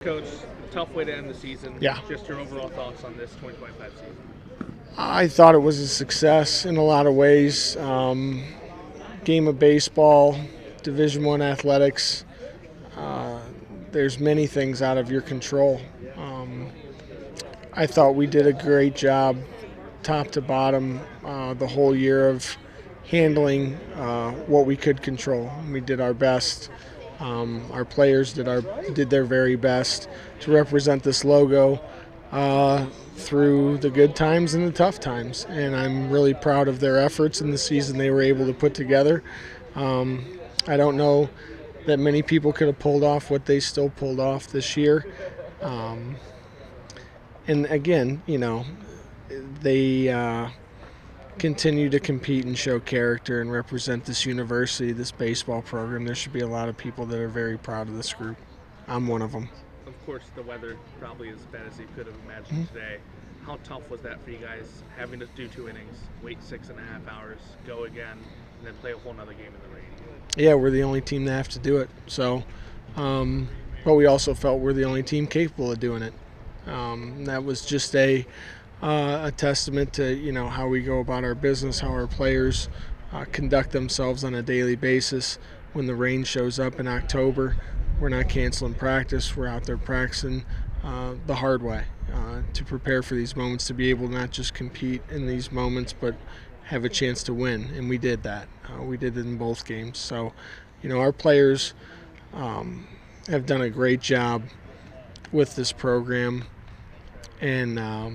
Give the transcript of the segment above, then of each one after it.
Coach, tough way to end the season. Yeah. Just your overall thoughts on this 2025 season. I thought it was a success in a lot of ways. Game of baseball, Division I athletics. There's many things out of your control. I thought we did a great job, top to bottom, the whole year of handling what we could control. We did our best. Our players did their very best to represent this logo through the good times and the tough times, and I'm really proud of their efforts in the season they were able to put together. I don't know that many people could have pulled off what they still pulled off this year. And again, they continue to compete and show character and represent this university, this baseball program. There should be a lot of people that are very proud of this group. I'm one of them. Of course, the weather probably as bad as you could have imagined today. How tough was that for you guys, having to do 2 innings, wait 6.5 hours, go again, and then play a whole nother game in the rain? Yeah, we're the only team that have to do it. So, but we also felt we're the only team capable of doing it. That was just a testament to how we go about our business, how our players conduct themselves on a daily basis. When the rain shows up in October, we're not canceling practice. We're out there practicing the hard way to prepare for these moments, to be able to not just compete in these moments, but have a chance to win. And we did that. We did it in both games. So, our players have done a great job with this program. And our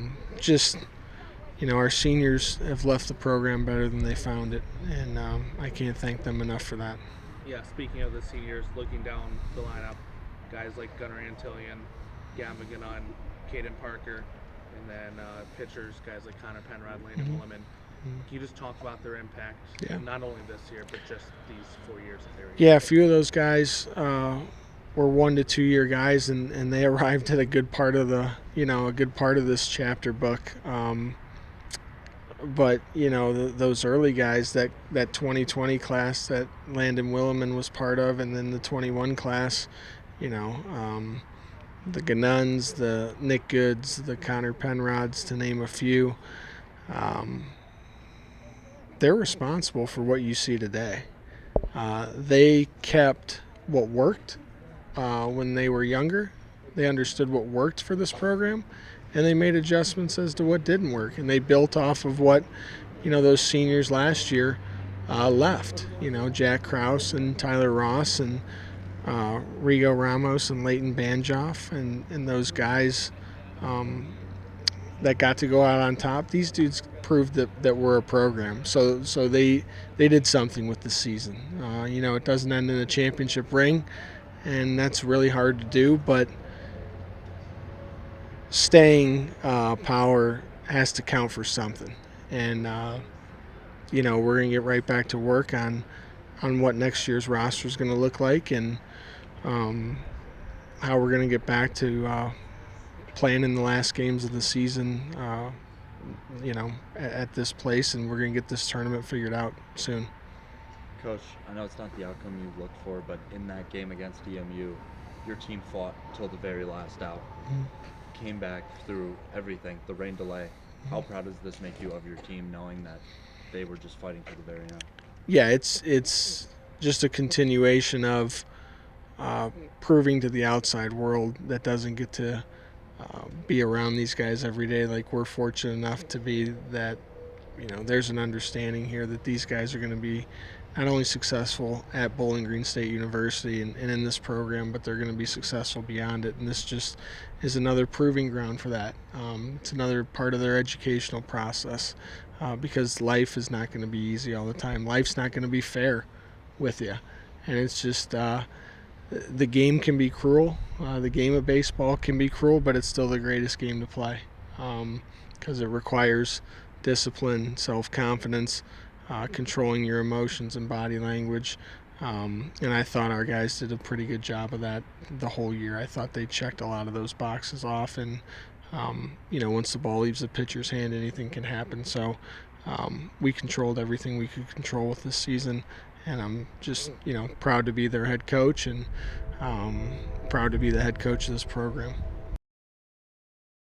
seniors have left the program better than they found it. And I can't thank them enough for that. Yeah, speaking of the seniors, looking down the lineup, guys like Gunnar Antillion, Gavin Gannon, Caden Parker, and then pitchers, guys like Connor Penrod, Landon Williman. Can you just talk about their impact, not only this year, but just these 4 years that they were here? Yeah, a few of those guys were 1 to 2 year guys, and they arrived at a good part of this chapter book. But those early guys, that 2020 class that Landon Williman was part of, and then the 21 class, the Ganuns, the Nick Goods, the Connor Penrods, to name a few. They're responsible for what you see today. They kept what worked when they were younger. They understood what worked for this program, and they made adjustments as to what didn't work. And they built off of what, those seniors last year left. Jack Krause and Tyler Ross and Rigo Ramos and Leighton Banjoff and those guys that got to go out on top. These dudes proved that we're a program. So they did something with the season. It doesn't end in a championship ring, and that's really hard to do, but staying power has to count for something. And we're going to get right back to work on what next year's roster is going to look like, and how we're going to get back to playing in the last games of the season at this place, and we're going to get this tournament figured out soon. Coach, I know it's not the outcome you looked for, but in that game against EMU, your team fought till the very last out. Came back through everything, the rain delay. How proud does this make you of your team, knowing that they were just fighting to the very end? Yeah, it's just a continuation of proving to the outside world that doesn't get to be around these guys every day. Like, we're fortunate enough to be that, there's an understanding here that these guys are going to be not only successful at Bowling Green State University and in this program, but they're going to be successful beyond it. And this just is another proving ground for that. It's another part of their educational process, because life is not going to be easy all the time. Life's not going to be fair with you. And it's just the game can be cruel. The game of baseball can be cruel, but it's still the greatest game to play, because it requires discipline, self-confidence, controlling your emotions and body language. And I thought our guys did a pretty good job of that the whole year. I thought they checked a lot of those boxes off, and once the ball leaves the pitcher's hand, anything can happen. So we controlled everything we could control with this season, and I'm just proud to be their head coach, and Proud to be the head coach of this program.